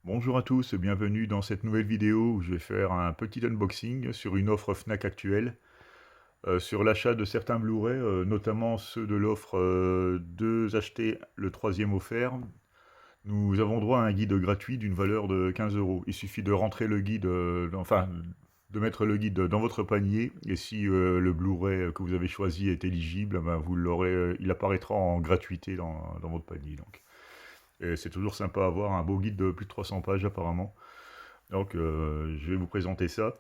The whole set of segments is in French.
Bonjour à tous, bienvenue dans cette nouvelle vidéo où je vais faire un petit unboxing sur une offre Fnac actuelle, sur l'achat de certains Blu-ray, notamment ceux de l'offre 2 achetés, le troisième offert. Nous avons droit à un guide gratuit d'une valeur de 15 euros. Il suffit de rentrer le guide, de mettre le guide dans votre panier, et si le Blu-ray que vous avez choisi est éligible, ben, vous l'aurez, il apparaîtra en gratuité dans votre panier. Donc. Et c'est toujours sympa à avoir un beau guide de plus de 300 pages apparemment. Donc je vais vous présenter ça.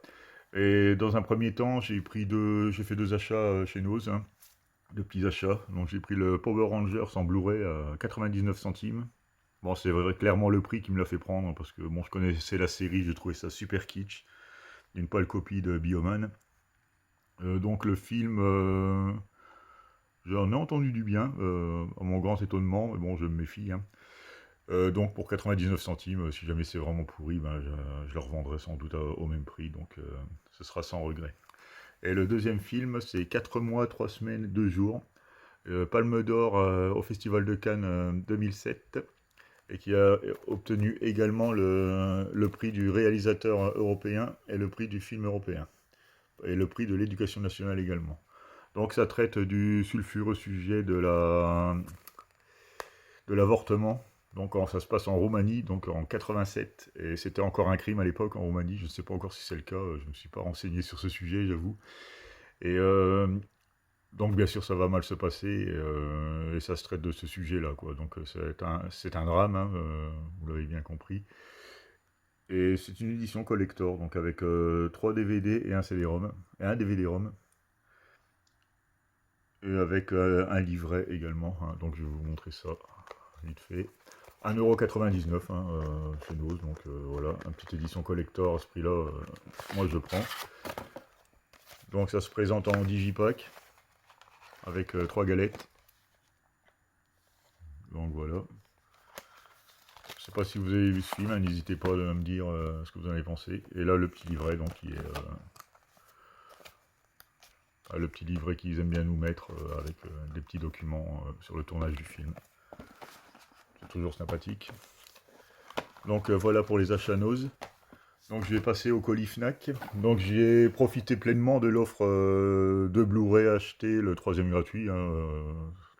Et dans un premier temps, j'ai fait deux achats chez Noz, hein, deux petits achats. Donc j'ai pris le Power Rangers en Blu-ray à 99 centimes. Bon, c'est vrai, clairement le prix qui me l'a fait prendre, parce que bon, je connaissais la série, j'ai trouvé ça super kitsch. Une pâle copie de Bioman. Donc le film, j'en ai entendu du bien, à mon grand étonnement, mais bon, je me méfie, hein. Donc pour 99 centimes, si jamais c'est vraiment pourri, ben, je le revendrai sans doute au même prix, donc ce sera sans regret. Et le deuxième film, c'est 4 mois, 3 semaines, 2 jours, Palme d'Or au Festival de Cannes 2007, et qui a obtenu également le prix du réalisateur européen et le prix du film européen, et le prix de l'éducation nationale également. Donc ça traite du sulfureux sujet de l'avortement. Donc ça se passe en Roumanie, donc en 87, et c'était encore un crime à l'époque en Roumanie. Je ne sais pas encore si c'est le cas, je ne me suis pas renseigné sur ce sujet, j'avoue. Et donc bien sûr ça va mal se passer, et ça se traite de ce sujet-là, quoi. Donc c'est un drame, hein, vous l'avez bien compris. Et c'est une édition collector, donc avec 3 DVD et un CD-ROM, et un DVD-ROM, et avec un livret également, hein. Donc je vais vous montrer ça vite fait. 1,99 € hein, chez Noz, donc voilà, une petite édition collector à ce prix-là, moi je prends. Donc ça se présente en digipack, avec 3 galettes. Donc voilà. Je sais pas si vous avez vu ce film, hein, n'hésitez pas à me dire ce que vous en avez pensé. Et là le petit livret, donc qui est le petit livret qu'ils aiment bien nous mettre, avec des petits documents sur le tournage du film. C'est toujours sympathique. Donc voilà pour les achats Noz. Donc je vais passer au colis Fnac. Donc j'ai profité pleinement de l'offre de Blu-ray acheté, le troisième gratuit, hein,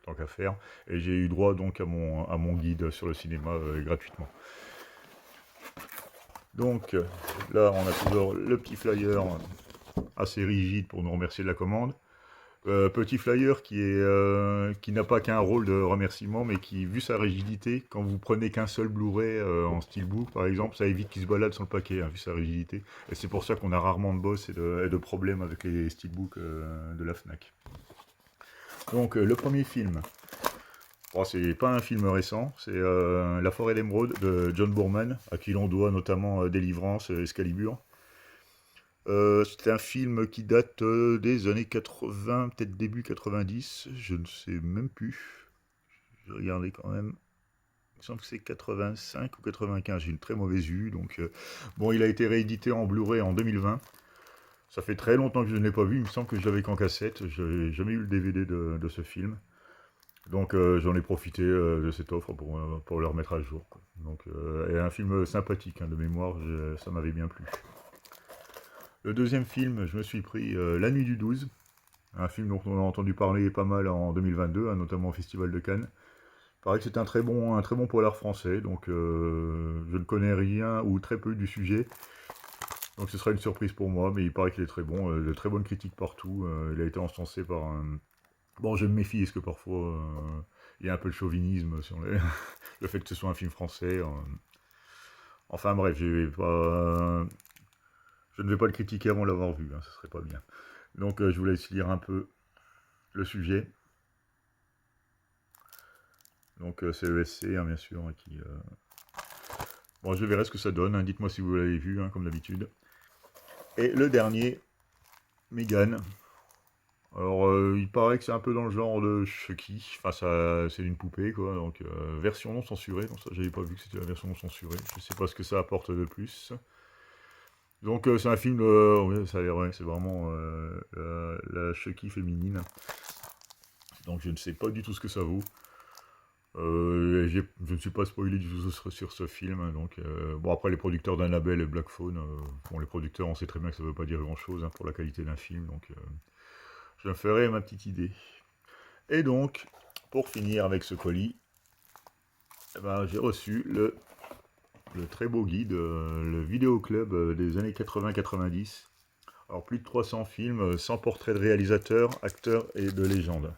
tant qu'à faire. Et j'ai eu droit donc à mon guide sur le cinéma gratuitement. Donc là on a toujours le petit flyer assez rigide pour nous remercier de la commande. Petit flyer qui n'a pas qu'un rôle de remerciement, mais qui, vu sa rigidité, quand vous prenez qu'un seul Blu-ray en steelbook par exemple, ça évite qu'il se balade sur le paquet, hein, vu sa rigidité. Et c'est pour ça qu'on a rarement de boss et de problèmes avec les steelbooks de la Fnac. Donc le premier film, bon, c'est pas un film récent, c'est La Forêt d'Émeraude de John Boorman, à qui l'on doit notamment Délivrance, Excalibur. C'est un film qui date des années 80, peut-être début 90, je ne sais même plus. Je vais regarder quand même. Il me semble que c'est 85 ou 95, j'ai une très mauvaise vue. Donc, bon, il a été réédité en Blu-ray en 2020. Ça fait très longtemps que je ne l'ai pas vu, il me semble que je l'avais qu'en cassette. Je n'avais jamais eu le DVD de ce film. Donc j'en ai profité de cette offre pour le remettre à jour, quoi. Donc, et un film sympathique, hein, de mémoire, ça m'avait bien plu. Le deuxième film, je me suis pris La Nuit du 12, un film dont on a entendu parler pas mal en 2022, hein, notamment au Festival de Cannes. Il paraît que c'est un très bon polar français, donc je ne connais rien ou très peu du sujet, donc ce sera une surprise pour moi, mais il paraît qu'il est très bon, de très bonnes critiques partout. Il a été encensé par un... Bon, je me méfie, parce que parfois il y a un peu de chauvinisme sur le fait que ce soit un film français. Enfin bref, je ne vais pas le critiquer avant l'avoir vu, hein, ce serait pas bien. Donc je vous laisse lire un peu le sujet. Donc c'est ESC, hein, bien sûr, hein, qui... Bon, je verrai ce que ça donne, hein. Dites-moi si vous l'avez vu, hein, comme d'habitude. Et le dernier, Megan. Alors, il paraît que c'est un peu dans le genre de Chucky. Enfin, c'est une poupée, quoi. Donc, version non censurée. Donc ça, j'avais pas vu que c'était la version non censurée. Je sais pas ce que ça apporte de plus. Donc, c'est un film... ouais, ça a l'air, ouais, c'est vraiment la Chucky féminine. Donc, je ne sais pas du tout ce que ça vaut. Je ne suis pas spoilé du tout sur ce film, hein, donc bon, après les producteurs d'Annabelle et Black Phone, bon, les producteurs, on sait très bien que ça ne veut pas dire grand-chose, hein, pour la qualité d'un film, donc je me ferai ma petite idée. Et donc, pour finir avec ce colis, eh ben, j'ai reçu le très beau guide, le Vidéo Club des années 80-90. Alors plus de 300 films, 100 portraits de réalisateurs, acteurs et de légendes.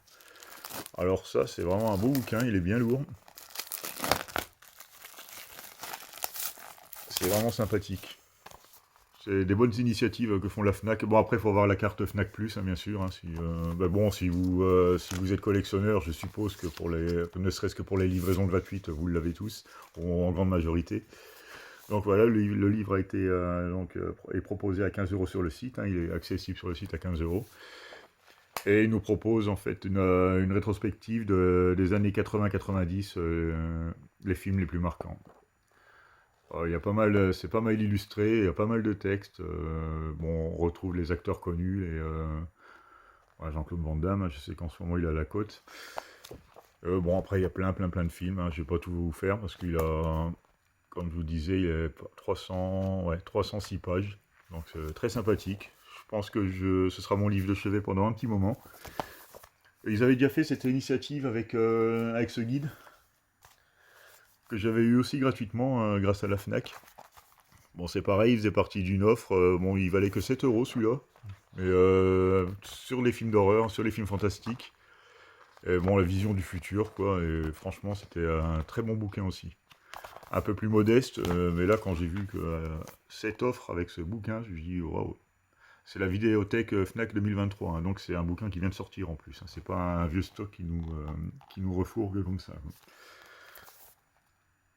Alors ça, c'est vraiment un beau bouquin, il est bien lourd. C'est vraiment sympathique. C'est des bonnes initiatives que font la Fnac. Bon, après, il faut avoir la carte Fnac Plus, hein, bien sûr. Hein, bon, si vous êtes collectionneur, je suppose que ne serait-ce que pour les livraisons gratuites, vous l'avez tous, ou en grande majorité. Donc voilà, le livre a été est proposé à 15 € sur le site. Hein, il est accessible sur le site à 15 €. Et il nous propose en fait une rétrospective des années 80-90, les films les plus marquants. Il y a pas mal, c'est pas mal illustré, il y a pas mal de textes. Bon, on retrouve les acteurs connus, ouais, Jean-Claude Van Damme, hein, je sais qu'en ce moment il est à la côte. Bon, après il y a plein de films, hein, je vais pas tout vous faire parce qu'il a, comme je vous disais, il y a 306 pages, donc c'est très sympathique. Je pense que ce sera mon livre de chevet pendant un petit moment. Ils avaient déjà fait cette initiative avec ce guide, que j'avais eu aussi gratuitement grâce à la Fnac. Bon, c'est pareil, il faisait partie d'une offre. Bon, il valait que 7 € celui-là. Mais sur les films d'horreur, sur les films fantastiques. Et bon, la vision du futur, quoi. Et franchement, c'était un très bon bouquin aussi. Un peu plus modeste, mais là, quand j'ai vu que cette offre avec ce bouquin, je me suis dit, waouh. C'est la vidéothèque Fnac 2023, hein, donc c'est un bouquin qui vient de sortir en plus. Hein, c'est pas un vieux stock qui nous refourgue comme ça.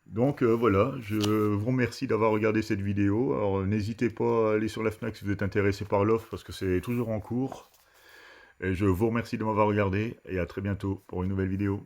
Donc voilà, je vous remercie d'avoir regardé cette vidéo. Alors n'hésitez pas à aller sur la Fnac si vous êtes intéressé par l'offre parce que c'est toujours en cours. Et je vous remercie de m'avoir regardé et à très bientôt pour une nouvelle vidéo.